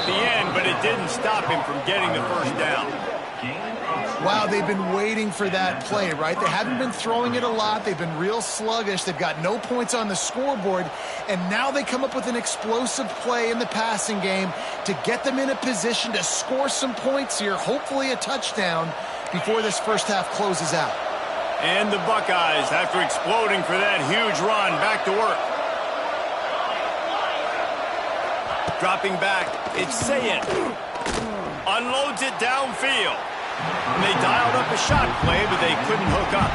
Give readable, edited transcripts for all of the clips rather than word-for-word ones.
at the end, but it didn't stop him from getting the first down. Wow, they've been waiting for that play, right? They haven't been throwing it a lot. They've been real sluggish. They've got no points on the scoreboard. And now they come up with an explosive play in the passing game to get them in a position to score some points here, hopefully a touchdown, before this first half closes out. And the Buckeyes, after exploding for that huge run, back to work. Dropping back, it's Sayet. Unloads it downfield. And they dialed up a shot play, but they couldn't hook up.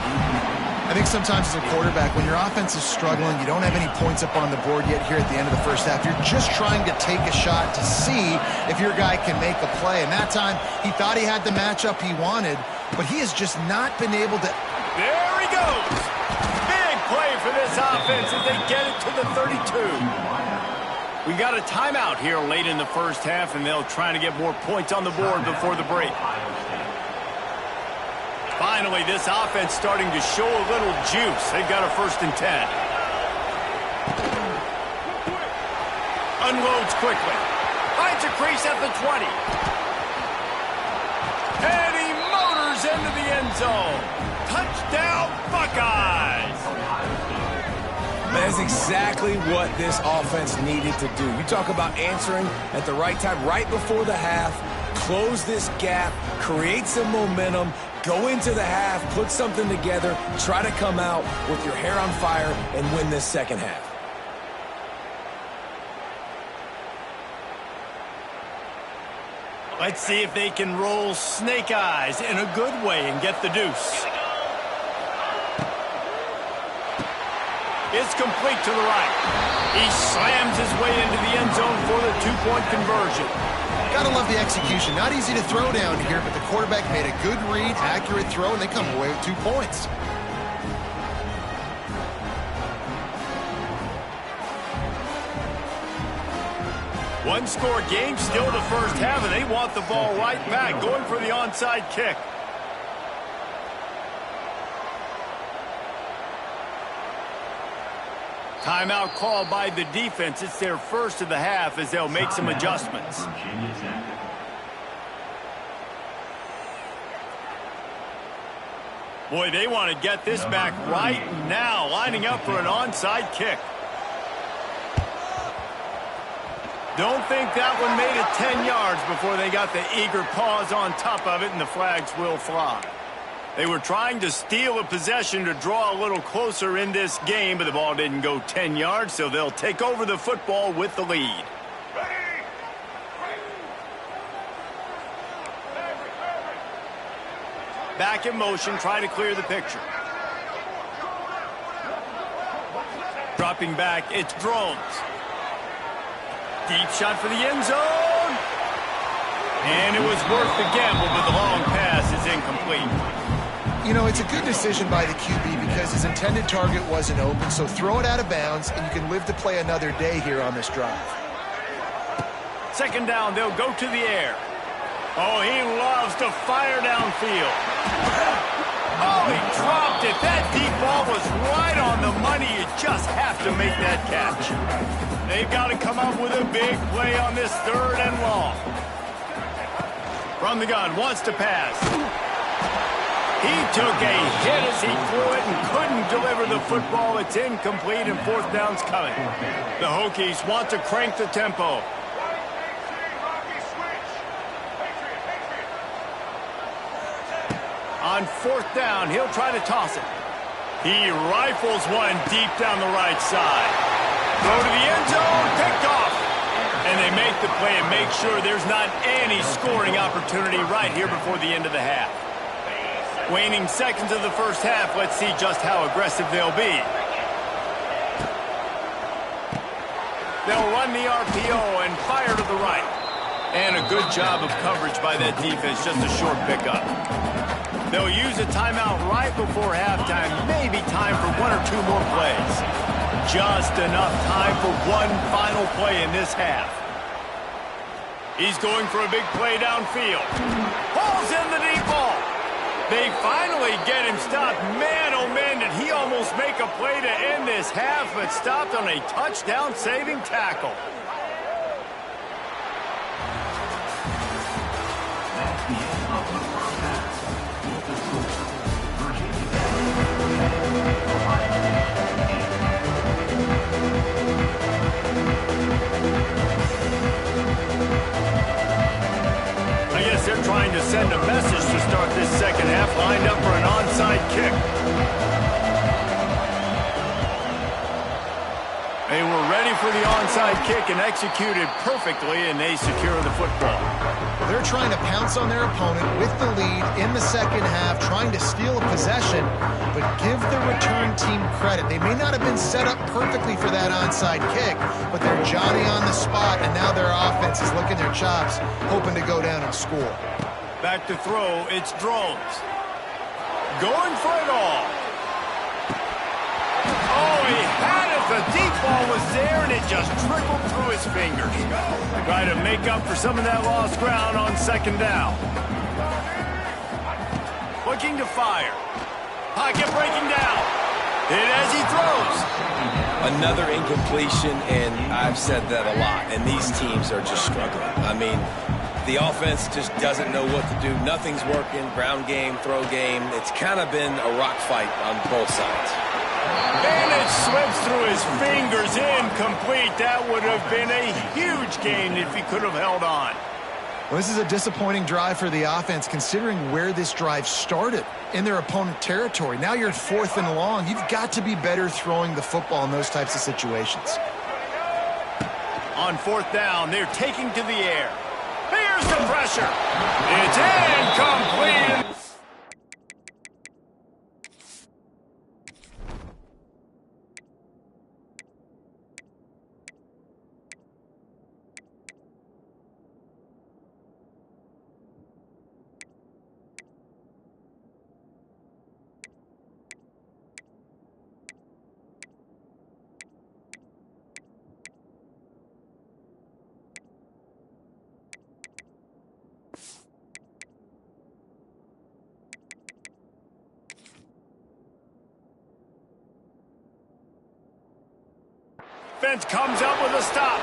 I think sometimes as a quarterback, when your offense is struggling, you don't have any points up on the board yet here at the end of the first half. You're just trying to take a shot to see if your guy can make a play. And that time, he thought he had the matchup he wanted, but he has just not been able to. There he goes. Big play for this offense as they get it to the 32. We got a timeout here late in the first half, and they'll try to get more points on the board before the break. Finally, this offense starting to show a little juice. They've got a 1st and 10. Unloads quickly. Finds a crease at the 20. And he motors into the end zone. Touchdown, Buckeyes! That's exactly what this offense needed to do. You talk about answering at the right time, right before the half, close this gap, create some momentum, go into the half, put something together, try to come out with your hair on fire and win this second half. Let's see if they can roll snake eyes in a good way and get the deuce. It's complete to the right. He slams his way into the end zone for the 2-point conversion. Gotta love the execution. Not easy to throw down here, but the quarterback made a good read, accurate throw, and they come away with 2 points. One-score game, still the first half, and they want the ball right back, going for the onside kick. Timeout called by the defense. It's their first of the half as they'll make some adjustments. Boy, they want to get this back right now, lining up for an onside kick. Don't think that one made it 10 yards before they got the eager paws on top of it, and the flags will fly. They were trying to steal a possession to draw a little closer in this game, but the ball didn't go 10 yards, so they'll take over the football with the lead. Back in motion, try to clear the picture. Dropping back, it's Drones. Deep shot for the end zone. And it was worth the gamble, but the long pass is incomplete. You know, it's a good decision by the QB because his intended target wasn't open, so throw it out of bounds, and you can live to play another day here on this drive. 2nd down, they'll go to the air. Oh, he loves to fire downfield. Oh, he dropped it. That deep ball was right on the money. You just have to make that catch. They've got to come up with a big play on this 3rd and long. From the gun, wants to pass. He took a hit as he threw it and couldn't deliver the football. It's incomplete and 4th down's coming. The Hokies want to crank the tempo. On 4th down, he'll try to toss it. He rifles one deep down the right side. Throw to the end zone, picked off. And they make the play and make sure there's not any scoring opportunity right here before the end of the half. Waning seconds of the first half, let's see just how aggressive they'll be. They'll run the RPO and fire to the right. And a good job of coverage by that defense, just a short pickup. They'll use a timeout right before halftime, maybe time for 1 or 2 more plays. Just enough time for one final play in this half. He's going for a big play downfield. Pulls in the deep ball. They finally get him stopped. Man, oh man, did he almost make a play to end this half, but stopped on a touchdown-saving tackle. send a message to start this second half, lined up for an onside kick. They were ready for the onside kick and executed perfectly, and they secure the football. They're trying to pounce on their opponent with the lead in the second half, trying to steal a possession, but give the return team credit. They may not have been set up perfectly for that onside kick, but they're Johnny on the spot, and now their offense is licking their chops, hoping to go down and score. Back to throw, it's Drones. Going for it all. Oh, he had it. The deep ball was there, and it just trickled through his fingers. Try to make up for some of that lost ground on second down. Looking to fire. Pocket breaking down. Hit as he throws. Another incompletion, and I've said that a lot, and these teams are just struggling. I mean, the offense just doesn't know what to do. Nothing's working. Ground game, throw game. It's kind of been a rock fight on both sides. And it slips through his fingers, incomplete. That would have been a huge gain if he could have held on. Well, this is a disappointing drive for the offense, considering where this drive started in their opponent territory. Now you're 4th and long. You've got to be better throwing the football in those types of situations. On 4th down, they're taking to the air. Here's the pressure. It's incomplete. Defense comes up with a stop.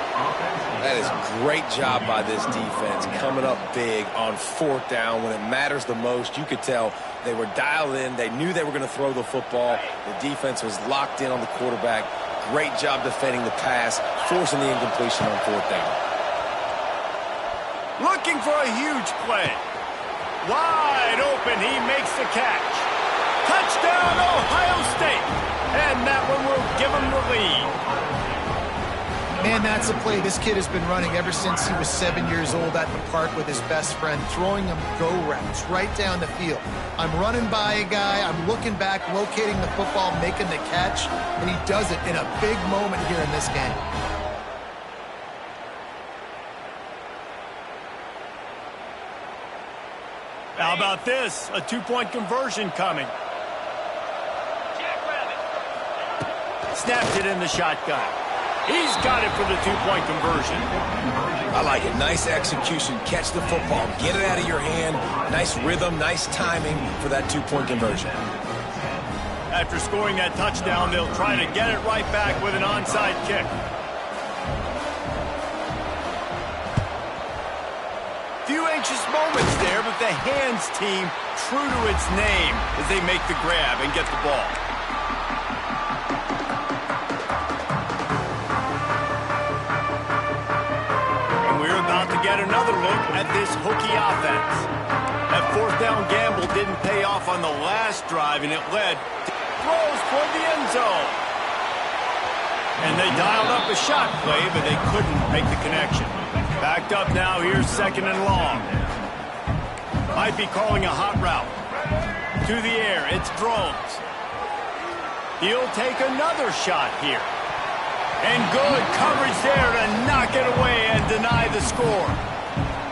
That is a great job by this defense, coming up big on 4th down when it matters the most. You could tell they were dialed in. They knew they were going to throw the football. The defense was locked in on the quarterback. Great job defending the pass, forcing the incompletion on 4th down. Looking for a huge play. Wide open, he makes the catch. Touchdown, Ohio State. And that one will give him the lead. Man, that's a play this kid has been running ever since he was 7 years old at the park with his best friend, throwing him go routes right down the field. I'm running by a guy, I'm looking back, locating the football, making the catch, and he does it in a big moment here in this game. How about this? A 2-point conversion coming. Snapped it in the shotgun. He's got it for the 2-point conversion. I like it. Nice execution. Catch the football. Get it out of your hand. Nice rhythm, nice timing for that 2-point conversion. After scoring that touchdown, they'll try to get it right back with an onside kick. Few anxious moments there, but the hands team true to its name as they make the grab and get the ball. To get another look at this Hokie offense. That 4th down gamble didn't pay off on the last drive, and it led to throws toward the end zone. And they dialed up a shot play, but they couldn't make the connection. Backed up now, here's 2nd and long. Might be calling a hot route. To the air, it's Drones. He'll take another shot here. And good coverage there to knock it away and deny the score.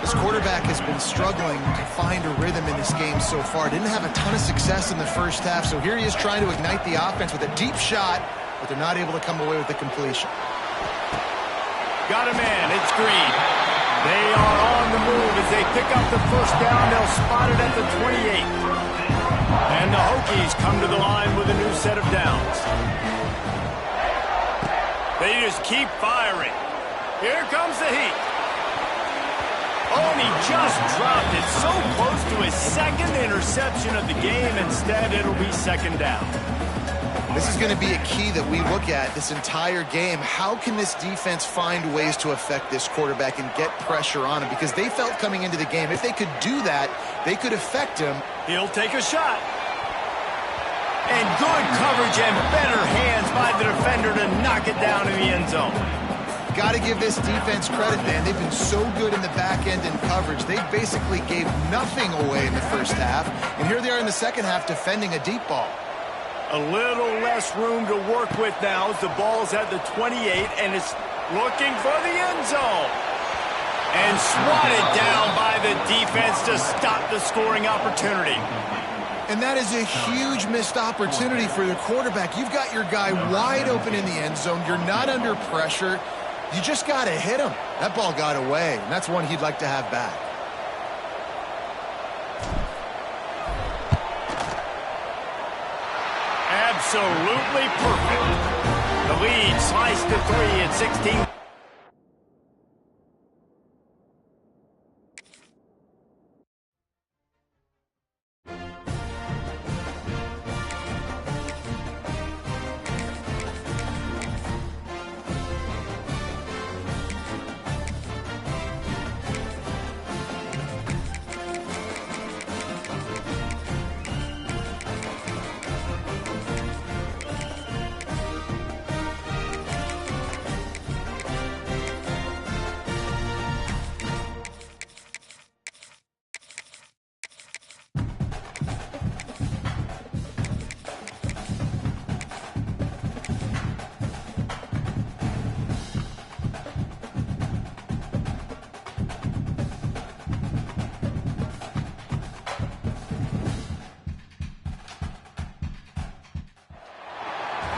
This quarterback has been struggling to find a rhythm in this game so far. Didn't have a ton of success in the first half, so here he is trying to ignite the offense with a deep shot, but they're not able to come away with the completion. Got a man, it's Green. They are on the move as they pick up the 1st down. They'll spot it at the 28. And the Hokies come to the line with a new set of downs. They just keep firing. Here comes the heat. Oh, and he just dropped it so close to his 2nd interception of the game. Instead, it'll be 2nd down. This is going to be a key that we look at this entire game. How can this defense find ways to affect this quarterback and get pressure on him? Because they felt coming into the game, if they could do that, they could affect him. He'll take a shot. And good coverage and better hands by the defender to knock it down in the end zone. Got to give this defense credit, man. They've been so good in the back end in coverage. They basically gave nothing away in the first half. And here they are in the second half defending a deep ball. A little less room to work with now as the ball's at the 28 and it's looking for the end zone. And swatted down by the defense to stop the scoring opportunity. And that is a huge missed opportunity for the quarterback. You've got your guy wide open in the end zone. You're not under pressure. You just got to hit him. That ball got away, and that's one he'd like to have back. Absolutely perfect. The lead sliced to 3 at 16.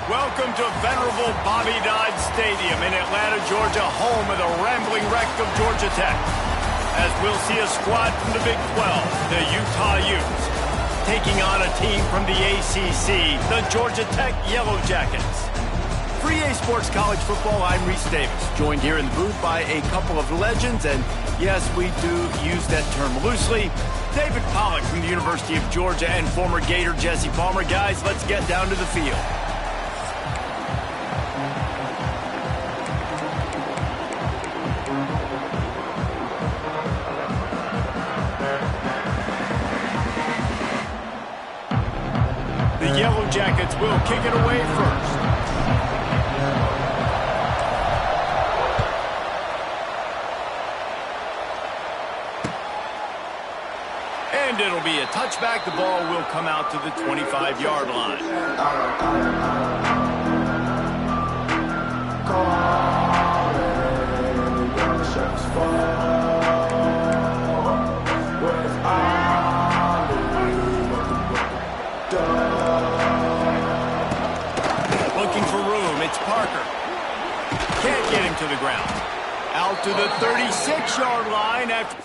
Welcome to venerable Bobby Dodd Stadium in Atlanta, Georgia, home of the rambling wreck of Georgia Tech. As we'll see a squad from the Big 12, the Utah Utes, taking on a team from the ACC, the Georgia Tech Yellow Jackets. For EA Sports College Football, I'm Reese Davis, joined here in the booth by a couple of legends, and yes, we do use that term loosely. David Pollack from the University of Georgia and former Gator Jesse Palmer. Guys, let's get down to the field. The Yellow Jackets will kick it away first. And it'll be a touchback. The ball will come out to the 25-yard line. Looking for room. It's Parker. Can't get him to the ground. Out to the 36-yard line after...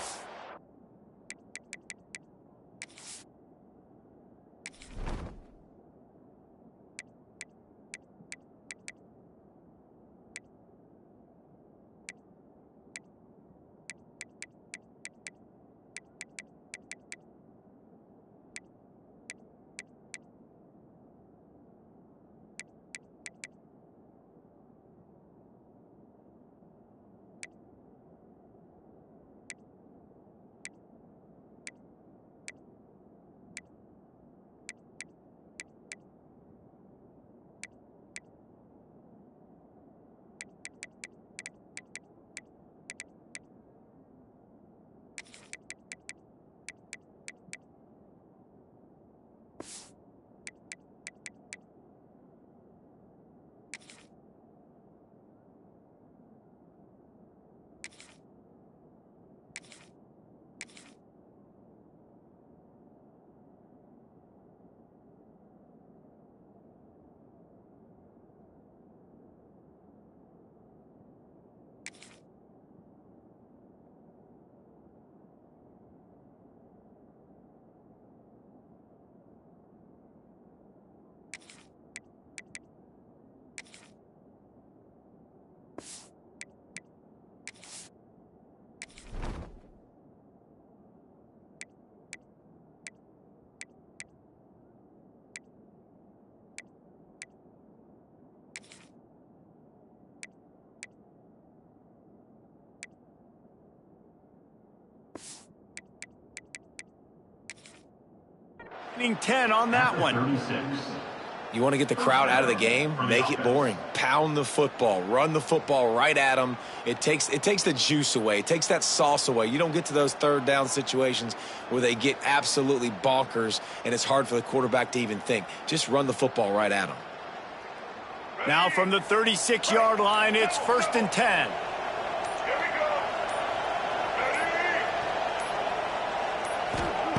10 on that one. You want to get the crowd out of the game? Make it boring. Pound the football. Run the football right at them. It takes the juice away. It takes that sauce away. You don't get to those third down situations where they get absolutely bonkers and it's hard for the quarterback to even think. Just run the football right at them. Now from the 36-yard line, it's 1st and 10.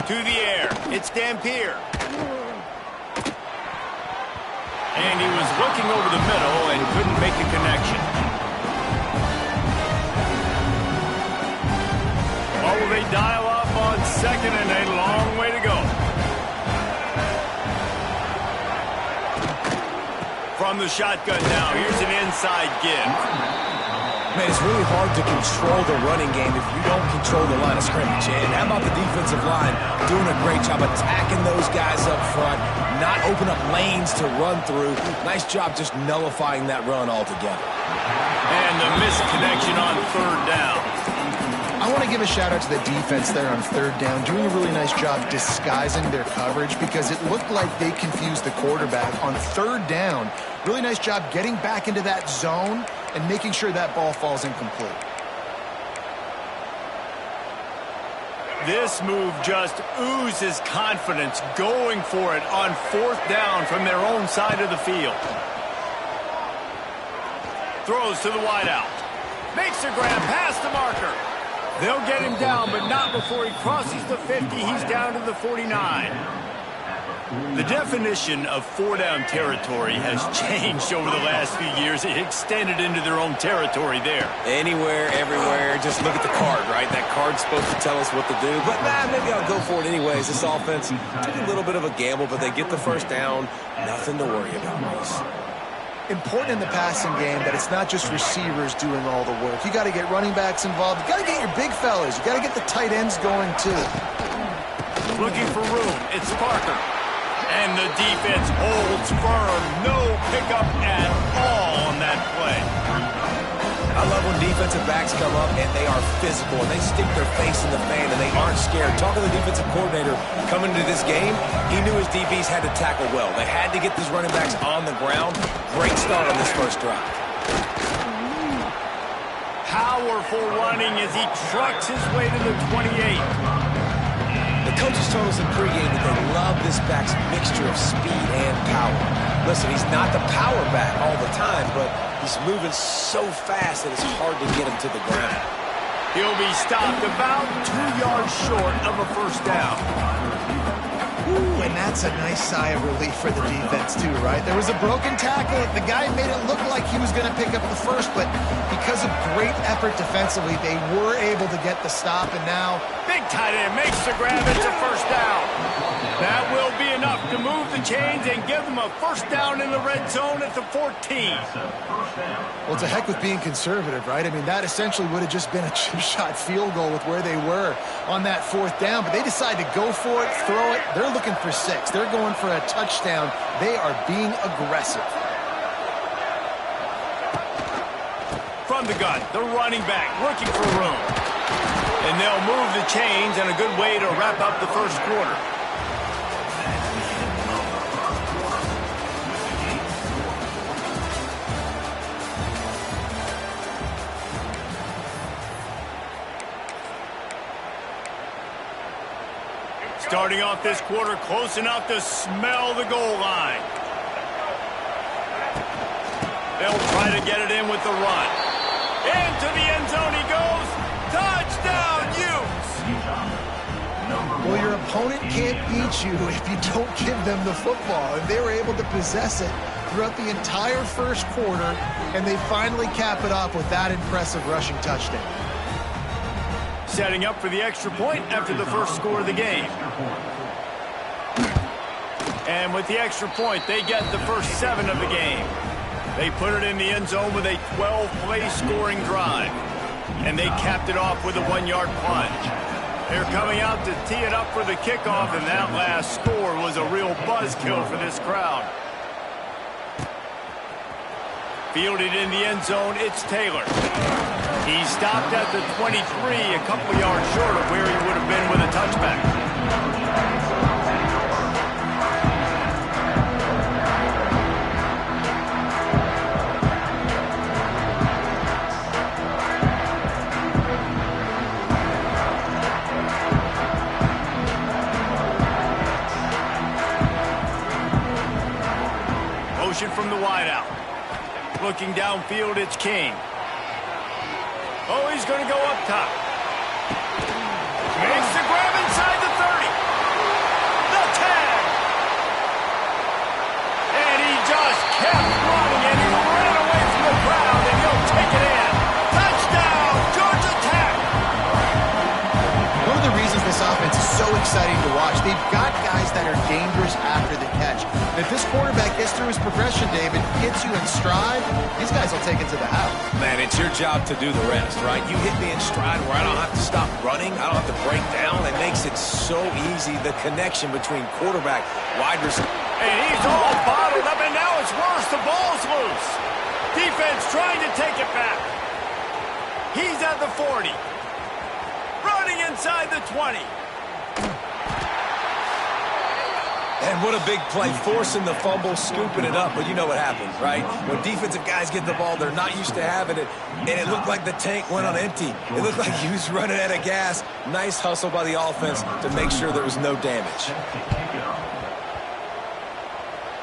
To the air, it's Dampier. And he was looking over the middle and couldn't make the connection. Oh, will they dial up on 2nd and a long way to go. From the shotgun now, here's an inside give. Man, it's really hard to control the running game if you don't control the line of scrimmage. And how about the defensive line doing a great job attacking those guys up front, not open up lanes to run through. Nice job just nullifying that run altogether. And the missed connection on 3rd down. I want to give a shout out to the defense there on 3rd down, doing a really nice job disguising their coverage because it looked like they confused the quarterback on 3rd down. Really nice job getting back into that zone and making sure that ball falls incomplete. This move just oozes confidence, going for it on 4th down from their own side of the field. Throws to the wideout. Makes a grab past the marker. They'll get him down, but not before he crosses the 50. He's down to the 49. The definition of 4-down territory has changed over the last few years. It extended into their own territory there. Anywhere, everywhere, just look at the card, right? That card's supposed to tell us what to do, but maybe I'll go for it anyways. This offense took a little bit of a gamble, but they get the 1st down. Nothing to worry about, Reese. Important in the passing game that it's not just receivers doing all the work. You got to get running backs involved. You got to get your big fellas. You got to get the tight ends going too. Looking for room. It's Parker. And the defense holds firm. No pickup at all on that play. I love when defensive backs come up and they are physical and they stick their face in the fan and they aren't scared. Talking to the defensive coordinator coming into this game, he knew his DBs had to tackle well. They had to get these running backs on the ground. Great start on this first drive. Powerful running as he trucks his way to the 28. The coaches told us in pregame that they love this back's mixture of speed and power. Listen, he's not the power back all the time, but he's moving so fast that it's hard to get him to the ground. He'll be stopped about 2 yards short of a 1st down. Ooh, and that's a nice sigh of relief for the defense too, right? There was a broken tackle. The guy made it look like he was going to pick up the 1st, but because of great effort defensively, they were able to get the stop, and now big tight end makes the grab. It's a 1st down. That will be enough to move the chains and give them a 1st down in the red zone at the 14. Well, it's a heck with being conservative, right? I mean, that essentially would have just been a chip-shot field goal with where they were on that 4th down, but they decide to go for it, throw it. They're looking for 6. They're going for a touchdown. They are being aggressive. From the gun, the running back looking for room. And they'll move the chains, and a good way to wrap up the 1st quarter. Starting off this quarter close enough to smell the goal line. They'll try to get it in with the run. Into the end zone he goes. Touchdown, Utes! Well, your opponent can't beat you if you don't give them the football. And they were able to possess it throughout the entire 1st quarter, and they finally cap it off with that impressive rushing touchdown. Setting up for the extra point after the 1st score of the game. And with the extra point, they get the first 7 of the game. They put it in the end zone with a 12-play scoring drive. And they capped it off with a 1-yard plunge. They're coming out to tee it up for the kickoff, and that last score was a real buzzkill for this crowd. Fielded in the end zone, it's Taylor. He stopped at the 23, a couple yards short of where he would have been with a touchback. Looking downfield, it's King. Oh, he's going to go up top. Makes the grab inside the 30. The tag. And he just kept running, and he ran away from the crowd, and he'll take it in. Touchdown, Georgia Tech. One of the reasons this offense is so exciting to watch, they've got guys that are dangerous after the catch. And if this quarterback gets through his progression, David, gets you in stride, these guys will take it to the house. Man, it's your job to do the rest, right? You hit me in stride where I don't have to stop running. I don't have to break down. It makes it so easy, the connection between quarterback, wide receiver. And he's all bottled up, and now it's worse. The ball's loose. Defense trying to take it back. He's at the 40. Running inside the 20. And what a big play, forcing the fumble, scooping it up. But you know what happens, right? When defensive guys get the ball, they're not used to having it. And it looked like the tank went on empty. It looked like he was running out of gas. Nice hustle by the offense to make sure there was no damage.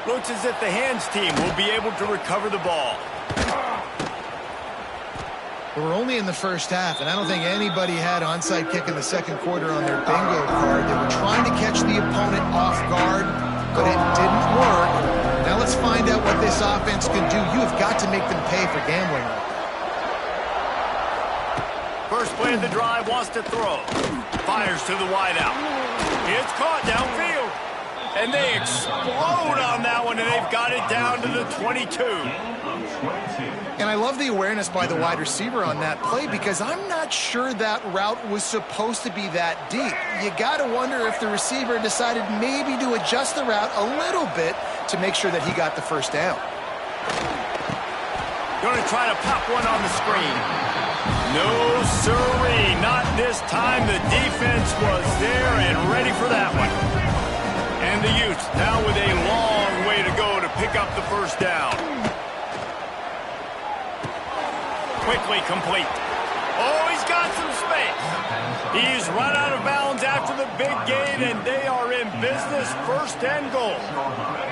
Looks as if the hands team will be able to recover the ball. We're only in the first half, and I don't think anybody had onside kick in the second quarter on their bingo card. They were trying to catch the opponent off guard, but it didn't work. Now let's find out what this offense can do. You have got to make them pay for gambling like that. First play of the drive, wants to throw. Fires to the wideout. It's caught downfield. And they explode on that one, and they've got it down to the 22. And I love the awareness by the wide receiver on that play because I'm not sure that route was supposed to be that deep. You got to wonder if the receiver decided maybe to adjust the route a little bit to make sure that he got the first down. Going to try to pop one on the screen. No, sirree, not this time. The defense was there and ready for that one. And the Utes now with a long way to go to pick up the first down. Quickly complete. Oh, he's got some space. He's run out of bounds after the big gain, and they are in business, first and goal.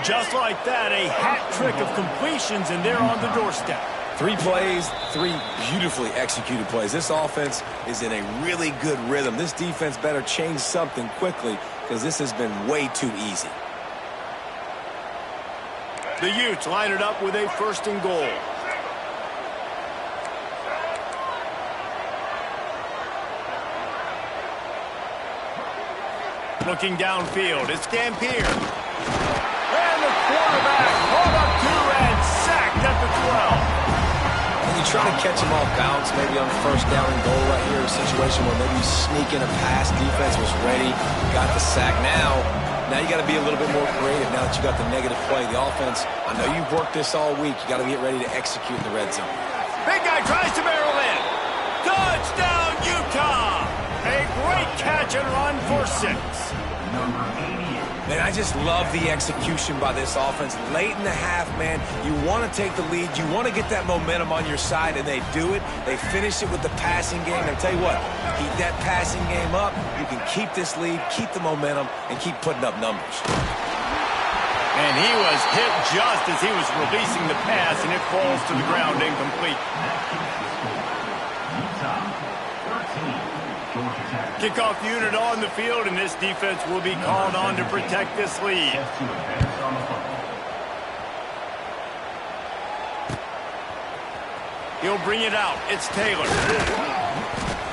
Just like that, a hat trick of completions, and they're on the doorstep. 3 plays, 3 beautifully executed plays. This offense is in a really good rhythm. This defense better change something quickly because this has been way too easy. The Utes line it up with a first and goal. Looking downfield, it's Dampier. And the quarterback pulled up 2 and sacked at the 12. You try to catch him off balance, maybe on first down and goal right here, a situation where maybe you sneak in a pass, defense was ready, got the sack. Now you got to be a little bit more creative now that you got the negative play. The offense, I know you've worked this all week. You got to get ready to execute in the red zone. Big guy tries to barrel in. Touchdown, Utah! A great catch and run for 6. Man, I just love the execution by this offense. Late in the half, man, you want to take the lead. You want to get that momentum on your side, and they do it. They finish it with the passing game. And I'll tell you what, keep that passing game up. You can keep this lead, keep the momentum, and keep putting up numbers. And he was hit just as he was releasing the pass, and it falls to the ground incomplete. Kickoff unit on the field, and this defense will be called on to protect this lead. He'll bring it out. It's Taylor.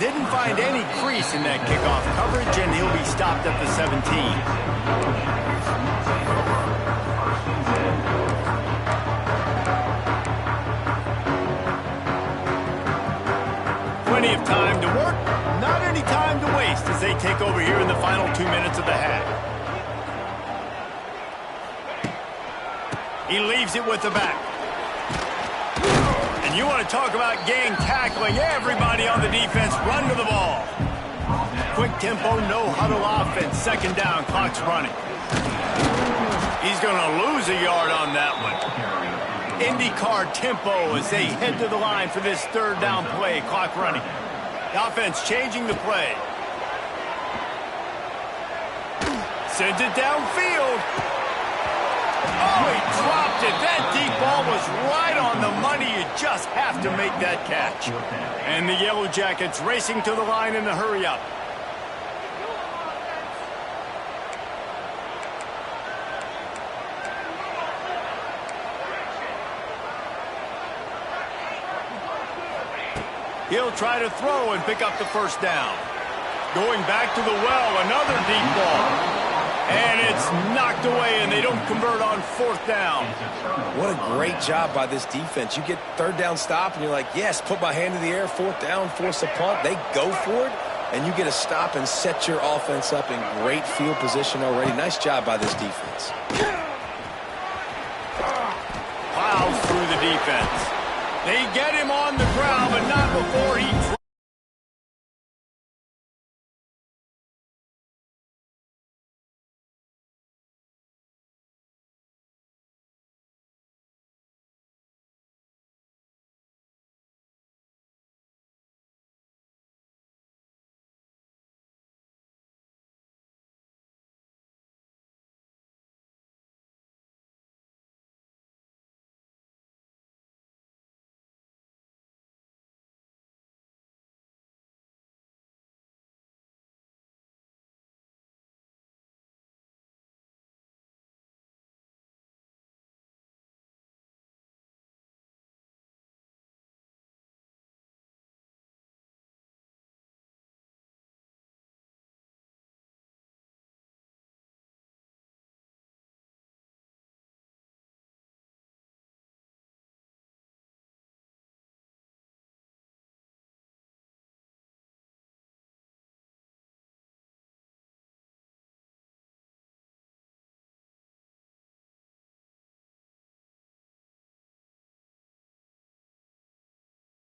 Didn't find any crease in that kickoff coverage, and he'll be stopped at the 17. Plenty of time to work. Not any time to waste as they take over here in the final 2 minutes of the half. He leaves it with the back. And you want to talk about gang tackling. Everybody on the defense run to the ball. Quick tempo, no huddle offense. Second down, clock's running. He's going to lose a yard on that one. IndyCar tempo as they head to the line for this third down play. Clock running. The offense changing the play. Sends it downfield. Oh, he dropped it. That deep ball was right on the money. You just have to make that catch. And the Yellow Jackets racing to the line in a hurry-up. He'll try to throw and pick up the first down. Going back to the well, another deep ball. And it's knocked away, and they don't convert on fourth down. What a great job by this defense. You get third down stop, and you're like, yes, put my hand in the air, fourth down, force a punt. They go for it, and you get a stop and set your offense up in great field position already. Nice job by this defense. Plows through the defense. They get him on the ground, but not before he